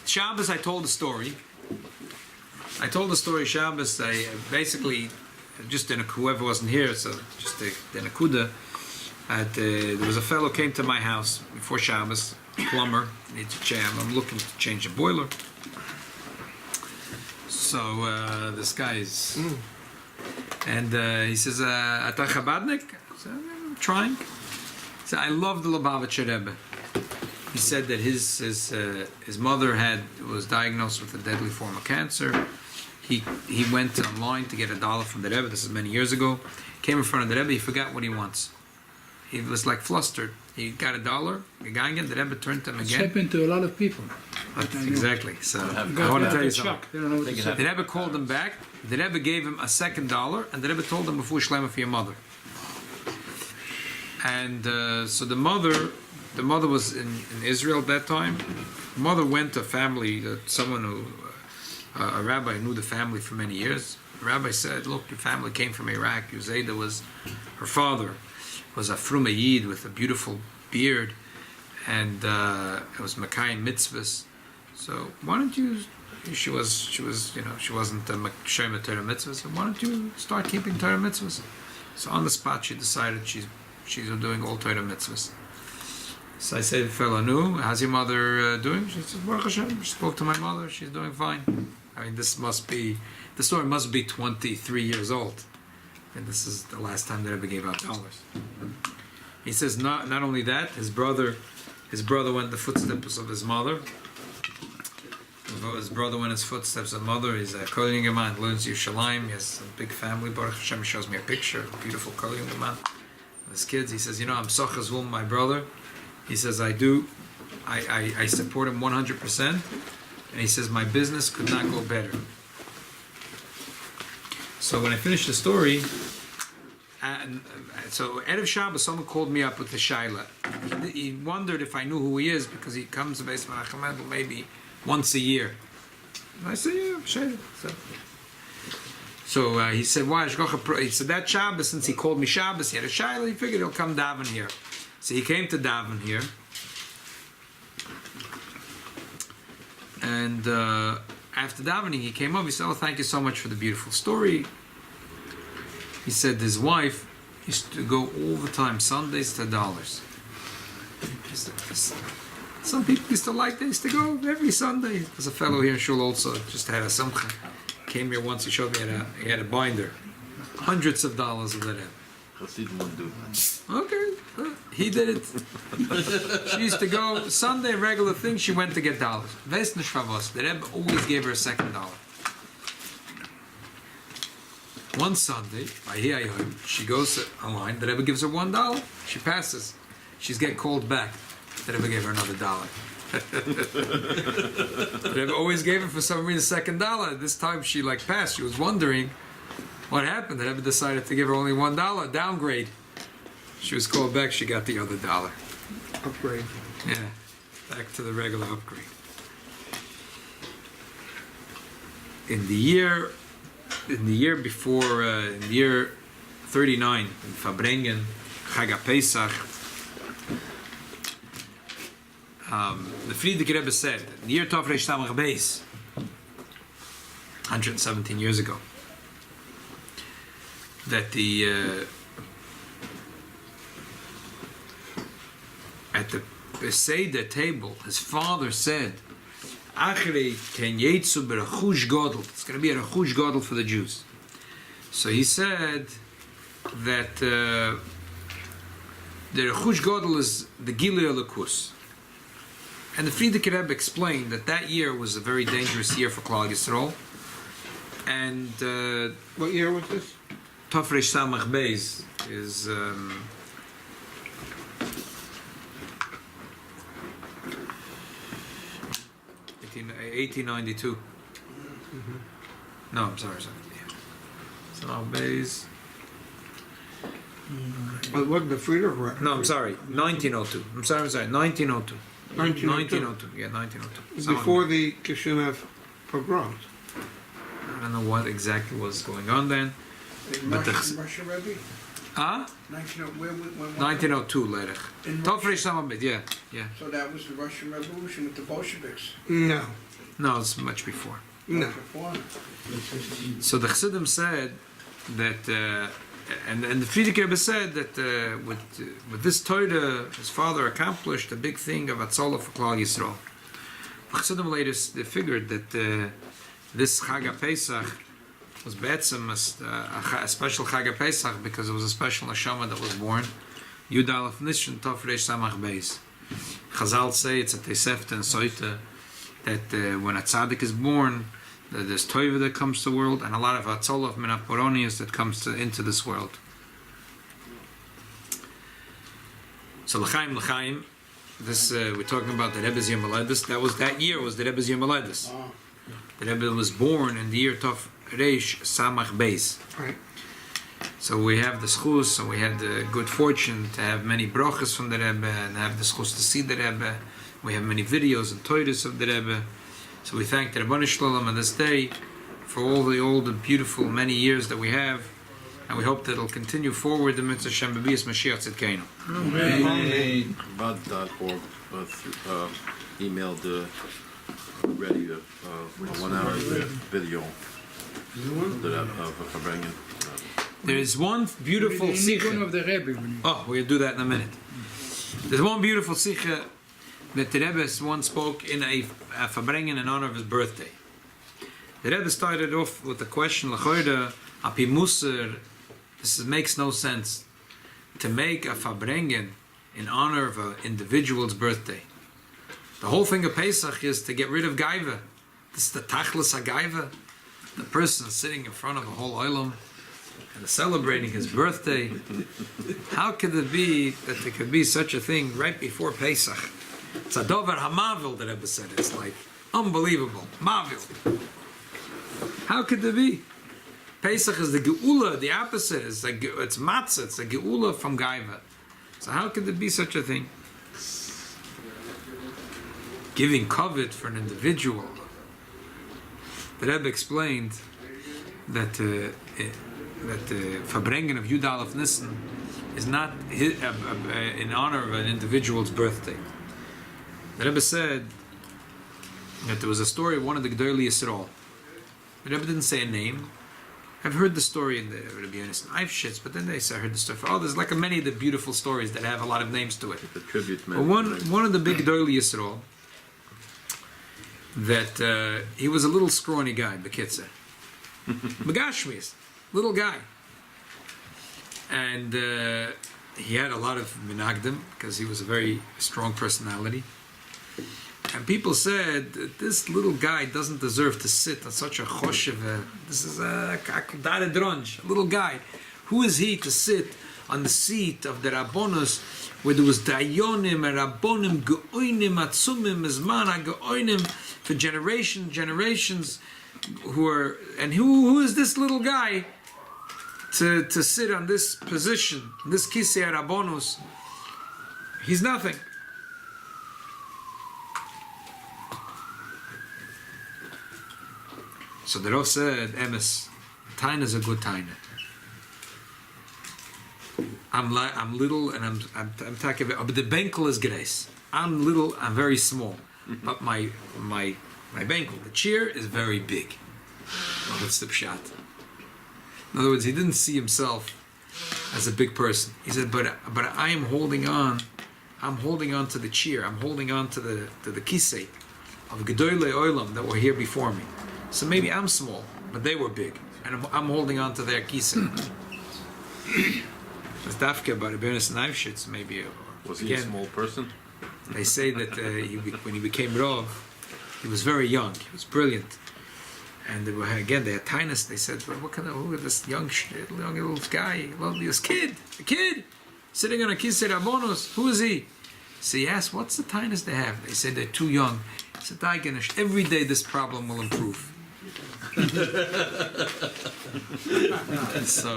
Shabbos, I told the story. Shabbos. I basically, just in a, whoever wasn't here, so just in a kuda, there was a fellow came to my house before Shabbos, plumber, needs a jam. I'm looking to change the boiler. So this guy is, and he says, "Ata Chabadnik?" I said, "I'm trying." He said, "I love the Lubavitcher Rebbe." He said that his mother was diagnosed with a deadly form of cancer. He went online to get $1 from the Rebbe. This is many years ago. Came in front of the Rebbe. He forgot what he wants. He was like flustered. He got $1. Again, the Rebbe turned to him again. It's happened to a lot of people. Exactly. So I want to tell you something. The Rebbe called him back. The Rebbe gave him a second $1, and the Rebbe told him, "Before Shlema for your mother." And so the mother was in Israel at that time. The mother went to a family, someone who, a rabbi knew the family for many years. The rabbi said, "Look, your family came from Iraq. Uzeda was, her father was a Frum Yid with a beautiful beard, and it was Makayim mitzvahs. So why don't you?" She wasn't a Shema Torah mitzvahs. So why don't you start keeping Torah mitzvahs? So on the spot, she decided she's doing all Torah mitzvahs. So I said to the fellow, "No, how's your mother doing?" She said, "Baruch Hashem, she spoke to my mother. She's doing fine." I mean, the story must be 23 years old, and this is the last time they ever gave out dollars. He says, not only that, his brother went the footsteps of his mother. His brother went his footsteps of mother. He's a Kohen Geman, learns Yerushalayim. He has a big family. Baruch Hashem, he shows me a picture, a beautiful Kohen Geman. His kids. He says, I'm Sochas Vum, my brother. He says, I support him 100%. And he says, my business could not go better. So when I finished the story, so Erev Shabbos, someone called me up with the Shaila. He wondered if I knew who he is, because he comes to Beis Menachem maybe once a year. And I said, yeah, Shaila. So he said, why? He said, that Shabbos, since he called me Shabbos, he had a Shaila, he figured he'll come daven here. So he came to daven here. And after davening, he came up. He said, "Oh, thank you so much for the beautiful story." He said his wife used to go all the time, Sundays to dollars. Some people used to like this, to go every Sunday. There's a fellow here in Shul also, just had a simcha. Came here once, he showed me he had a binder. Hundreds of dollars of that. Okay, he did it. She used to go Sunday, regular thing. She went to get dollars. Weißt nicht was? The Rebbe always gave her a second $1. One Sunday, she goes online. The Rebbe gives her $1. She passes. She's get called back. The Rebbe gave her another $1. The Rebbe always gave her for some reason a second $1. This time she passed. She was wondering what happened. The Rebbe decided to give her only $1. Downgrade. She was called back. She got the other $1. Upgrade. Yeah, back to the regular upgrade. In the year before, in the year 39, in Farbrengen, Chag Pesach, the Friedrich Rebbe said, in the year Tov Reish Samach Beis, 117 years ago, that at the Seder table, his father said, it's going to be a rechush gadol for the Jews. So he said that the rechush gadol is the Gilui Elokus. And the Friedrich Rebbe explained that year was a very dangerous year for Klal Yisrael. And what year was this? Tov Reish Samach Beis is 1892. No, I'm sorry. Samach Beis. Well, what the Friedrich? No, I'm sorry. 1902. I'm sorry. 1902. 1902. Yeah, 1902. Before the Kishinev pogroms. I don't know what exactly was going on then. But Russia, Rabbi? Huh? 1902, Lerech. Tov Reish Samach Beis, yeah. So that was the Russian Revolution with the Bolsheviks? No. No, it's much before. No. So the Chassidim said that, and the Frierdiker Rebbe said that with this Torah, his father accomplished a big thing of Atzola for Klal Yisrael. The Chassidim later they figured that this Chag HaPesach was be'etzem a special Chag HaPesach because it was a special neshama that was born. Yud Alef Nishan Tov Reish Samach Beis. Chazal say it's a Tosefta and Soita that when a tzaddik is born, there's Toiva that comes to the world, and a lot of Atzola of Minaporonius that comes into this world. So L'chaim, this we're talking about the Rebbe's Yom Haledes. That year was the Rebbe's Yom Haledes. The Rebbe was born in the year Tov Reish Samach Beis. Right. So we have the schus, and we had the good fortune to have many brachas from the Rebbe, and have the schus to see the Rebbe. We have many videos and toiras of the Rebbe. So we thank the Rabbanu Shalom on this day for all the beautiful many years that we have, and we hope that it'll continue forward the mitzvah Shem B'Bias Mashiach Tzidkeinu. Amen. Bud.org emailed ready a 1 hour video of Farbrengen. There is one beautiful sikha. of the Rabbi. Oh, we'll do that in a minute. There's one beautiful sikha that the Rebbe once spoke in a Farbrengen in honor of his birthday. The Rebbe started off with the question, L'choyre, api Musar, makes no sense to make a Farbrengen in honor of an individual's birthday. The whole thing of Pesach is to get rid of Gaiva. This is the Tachlis HaGaiva. The person sitting in front of a whole oilam and celebrating his birthday. How could it be that there could be such a thing right before Pesach? It's a dover hamavil, the Rebbe said. It's like unbelievable. Mavil. How could there be? Pesach is the geula, the opposite. It's matzah. It's a geula from Gaiva. So how could there be such a thing? Giving covet for an individual. The Rebbe explained that the Farbrengen of Yud Alef Nissan is not in honor of an individual's birthday. The Rebbe said that there was a story of one of the Gedolei Yisrael. The Rebbe didn't say a name. I've heard the story in the Rabbi Yochanan Eifshitz, but then I heard the story. Oh, there's like many of the beautiful stories that have a lot of names to it. The tribute But one of the big Gedolei Yisrael, that he was a little scrawny guy, Bekitzer. Megashmis, little guy. And he had a lot of minagdim, because he was a very strong personality. And people said that this little guy doesn't deserve to sit on such a choshev. This is a dronj, a little guy. Who is he to sit on the seat of the Rabbonos, where there was dayonim and Rabbonim, geoinim, atzumim, izman, geoinim, for generations, who is this little guy to sit on this position, this kisei Rabbonos? He's nothing. So the Rav said, Emes, Taina is a good Taina. I'm little, and I'm talking about, but the benkel is grace. I'm little, I'm very small, but my benkel, the chair, is very big. Well, that's the pshat. In other words, he didn't see himself as a big person. He said, but I am holding on. I'm holding on to the chair. I'm holding on to the kisei of Gedolei Olam that were here before me. So maybe I'm small, but they were big, and I'm holding on to their kisei. It's dafke about Rabbi Yochanan Eifshitz, maybe. Was he a small person? They say that when he became Rav, he was very young. He was brilliant. And they had tinus. They said, well, who is this young little guy, this kid, a kid, sitting on a kisei Rabbonos? Who is he? So he asked, what's the tinus they have? They said they're too young. He said, every day this problem will improve. So,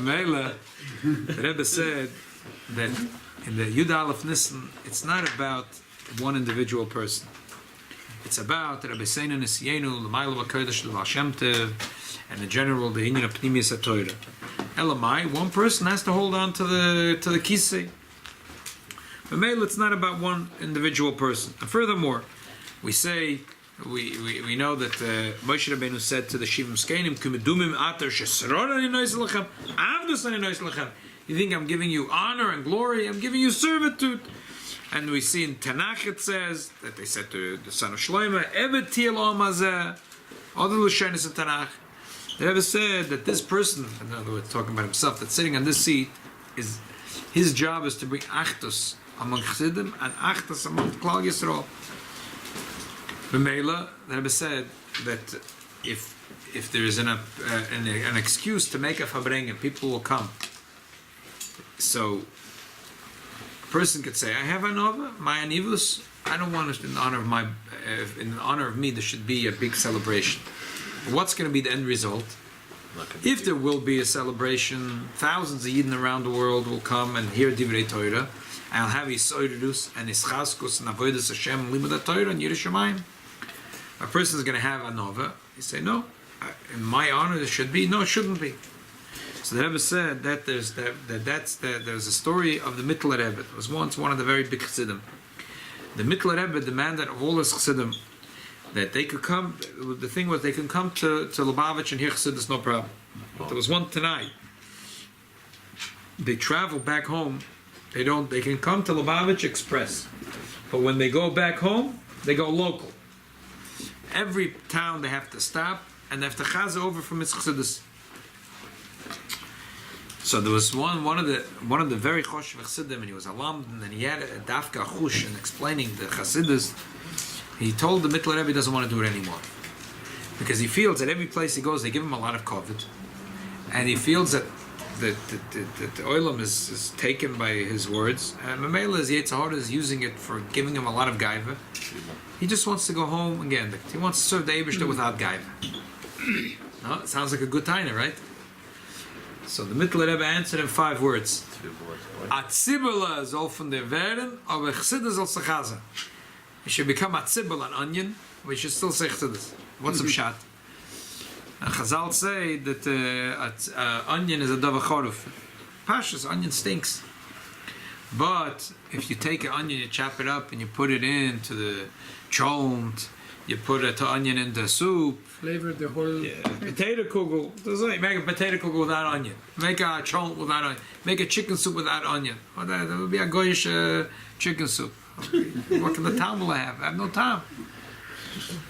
Mela, the Rebbe said that in the Yud Alef Nissan, it's not about one individual person. It's about Rabbi Seinu Nisiyenu, L'mayla V'Kodesh L'Val Shem Tev, and in general the Inyan of Pnimius HaTorah. Elamai, one person has to hold on to the kisei. But Mela, it's not about one individual person. And furthermore, we say we know that Moshe Rabbeinu said to the Shivim Skenim, "Kumedumim ater shesron ani nois lechem, avdus ani nois lechem." You think I'm giving you honor and glory? I'm giving you servitude. And we see in Tanakh it says that they said to the son of Shlomo, "Evet til omazeh." Other Lashonos in Tanakh, they ever said that this person, in other words, talking about himself, that's sitting on this seat, is his job is to bring achdus among Chassidim and achdus among Klal Yisrael. B'meila, the Rebbe said that if there is an excuse to make a Farbrengen, people will come. So a person could say, "I have an over, my anivus. I don't want it in honor of me. There should be a big celebration." What's going to be the end result? If there will be a celebration, thousands of Yidden around the world will come and hear Divrei Torah. I'll have Yisoidus and Ischaskus and Avodas Hashem Limud Torah and Yerushalayim. A person is going to have a nova. You say, "No, in my honor there should be." No, it shouldn't be. So the Rebbe said that there's a story of the Mittler Rebbe. It was once one of the very big Chassidim. The Mittler Rebbe demanded of all his Chassidim that they could come. The thing was they can come to Lubavitch and hear Chassidus, no problem. There was one tonight. They travel back home. They can come to Lubavitch Express, but when they go back home, they go local. Every town they have to stop and they have to chaz over from its Chassidus. So there was one of the very choshev Chassidim, and he was a lamdan, and he had a dafka chush in explaining the Chassidus. He told the Mittler Rebbe he doesn't want to do it anymore because he feels that every place he goes they give him a lot of kavod, and he feels that the oilam is taken by his words, and Mamela is Yetzirah is using it for giving him a lot of gaiva. He just wants to go home again. He wants to serve the Eibishter without gaiva. No, it sounds like a good taina, right? So the Mittler Rebbe answered in 5 words. Atzibula is all from the werden, aber Chassidus al sachaza. You should become atzibul, an onion, but you should still say Chassidus. What's a pshat? And Chazal say that onion is a davar choruf. Pashas, onion stinks. But if you take an onion, you chop it up, and you put it into the cholent, you put an onion in the soup. Flavor the whole... Yeah. Potato kugel. Make a potato kugel without onion. Make a cholent without onion. Make a chicken soup without onion. Oh, that would be a goyish chicken soup. What kind of time will I have? I have no time.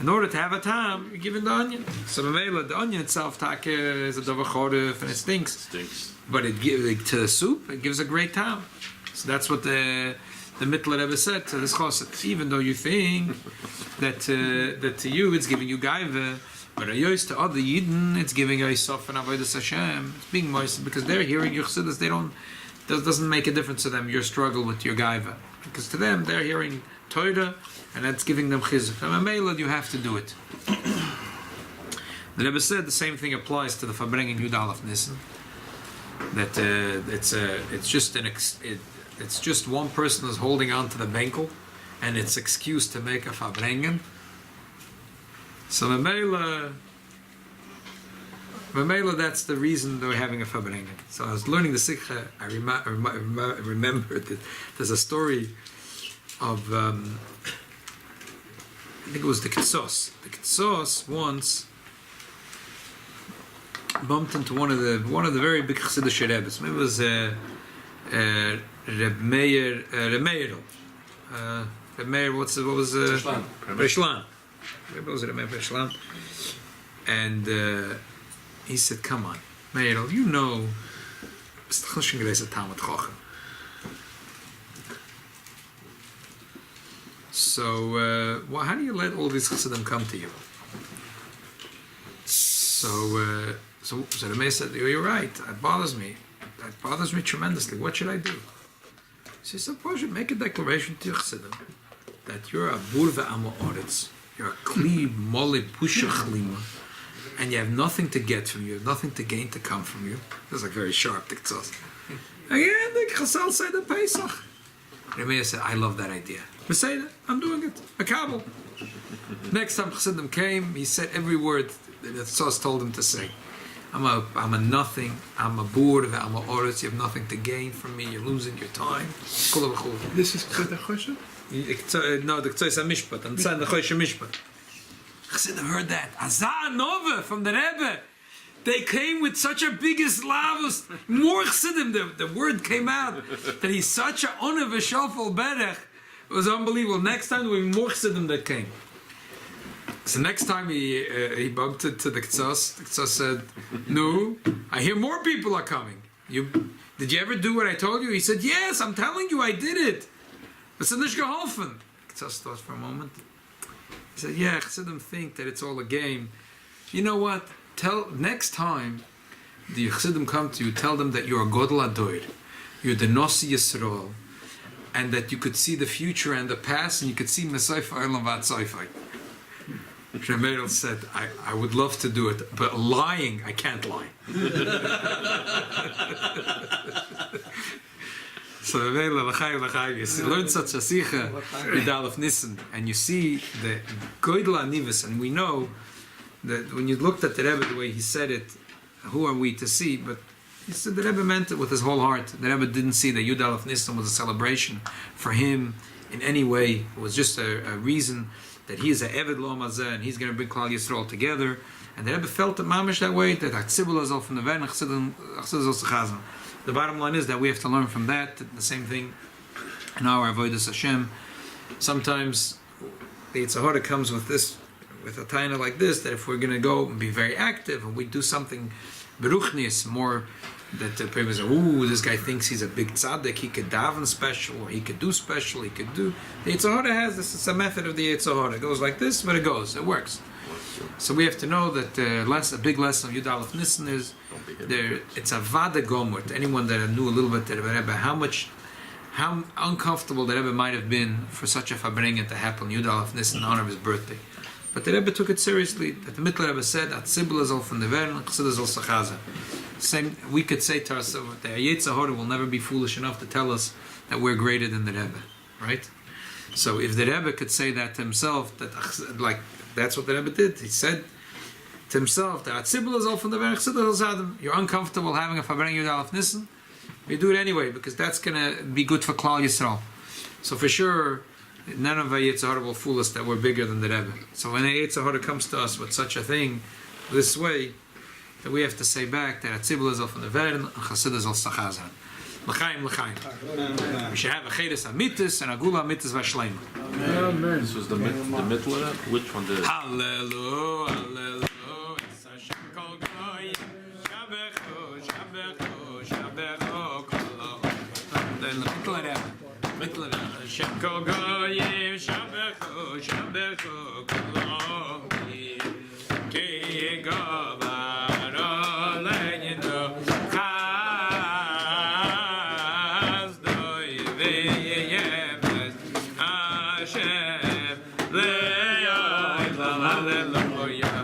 In order to have a time, you're given the onion. So the onion itself is a davar choruf and it stinks. But it gives to the soup. It gives a great time. So that's what the Mittler Rebbe said to this chassid. Even though you think that to you it's giving you gaiva, but to other Yidden it's giving you sof and avodas Hashem. It's being moist because they're hearing your chassidus. That doesn't make a difference to them. Your struggle with your gaiva, because to them they're hearing Torah and that's giving them chizuk. And Mamela, you have to do it. The Rebbe said the same thing applies to the Farbrengen Yud Alef Nissan. That it's just one person is holding on to the benkel, and it's excuse to make a Farbrengen. So Mamela, that's the reason they're having a Farbrengen. So I was learning the Sikha, I remembered that there's a story of, I think it was the Ketsos. The Ketsos once bumped into one of the very big Chassidish Rebbes. Maybe it was Reb Meir, Preshlan. Maybe it was Reb Meir Preshlan. And he said, "Come on, Meir, you know, so how do you let all these Chassidim come to you?" So the Meir said, "You're right. That bothers me. That bothers me tremendously. What should I do?" She said, "Suppose you make a declaration to your Chassidim that you're a burva amo oretz, you're a kli mole pusha chlima, and you have nothing to get from you, nothing to gain to come from you." This is like very sharp diktzos. Again, the Chazal said the Pesach. The Meir said, "I love that idea. Beseda, I'm doing it. A kabel." Next time Chassidim came, he said every word that Tzos told him to say. I'm a nothing. I'm a bored. I'm a oretz. You have nothing to gain from me. You're losing your time. This is Ktoi Choshev? No, the Ktoi Mishpat. I'm saying the Choshev Mishpat. Chassidim heard that. Azah Nova from the Rebbe. They came with such a big Islavus. More Chassidim, the word came out that he's such a honor v'shofel berech. It was unbelievable. Next time there were more Chassidim that came. So next time he bumped it to the Ktsas. The Ktsas said, "No, I hear more people are coming. Did you ever do what I told you?" He said, "Yes, I'm telling you, I did it. It's nicht geholfen." Ktsas thought for a moment. He said, "Yeah, Chassidim think that it's all a game. You know what? Next time the Chassidim come to you, tell them that you're a Godel Adoir, you're the Nossi Yisrael, and that you could see the future and the past, and you could see Mesayfa Erlam Vat Sayfai." Shmuel said, I would love to do it, but lying, I can't lie. So you learn such a sicha with Alef Nissan, and you see the Goydel Anivus, and we know that when you looked at the Rebbe the way he said it, who are we to see? But he said the Rebbe meant it with his whole heart. The Rebbe didn't see that Yud Alef Nissan was a celebration for him in any way. It was just a reason that he is a Eved Lo Mazeh, and he's going to bring Klal Yisrael together. And the Rebbe felt it mamish that way, that Atzibul Azal from the Vern, Achsid Azal Sechazan. The bottom line is that we have to learn from that, the same thing in our Avodas Hashem. Sometimes the Yitzhahara comes with this, with a taina like this, that if we're going to go and be very active, and we do something beruchnis, more that the people say, "Ooh, this guy thinks he's a big tzaddik, he could daven special, or he could do special, he could do..." The Yitzhahara has this, it's a method of the Yitzhahara. It goes like this, but it goes, it works. So we have to know that a big lesson of Yud Alef Nissan is, it's a vada gomer to anyone that knew a little bit the Rebbe, how uncomfortable the Rebbe might have been for such a Farbrengen to happen Yud Alef Nissan in honor of his birthday. But the Rebbe took it seriously. That the Mittler Rebbe said, "Atzibul Azal from the Vern, Chassid Azal Sachaza." Same, we could say to ourselves, the Yitzhahara will never be foolish enough to tell us that we're greater than the Rebbe, right? So if the Rebbe could say that to himself, that's what the Rebbe did. He said to himself, that Atzibul Azal from the Vern, Chassid Azal Sachaza. You're uncomfortable having a Farbrengen Yud Alef Nissan, you do it anyway because that's going to be good for Klal Yisrael. So for sure, none of the Yitzhahara will fool us that we're bigger than the Rebbe. So when the Yitzhahara comes to us with such a thing, this way, that we have to say back that Atzibul Azal from the Vern and Chassid Azal Sachazan. L'chaim, l'chaim. We should have a Cheres Amitis and a Gula Amitis Vashleima. Amen. This was the middle. Which one? The Hallelujah, hallelujah. Hashem kol goyim, shabechu, shabechu, shabechu kol. Then the middle Rebbe. Hashem kol goyim, shabechu, shabechu kol. Ki gavaro le'yinu, chaz doi ve'yeves, Hashem le'yoy, hallelujah.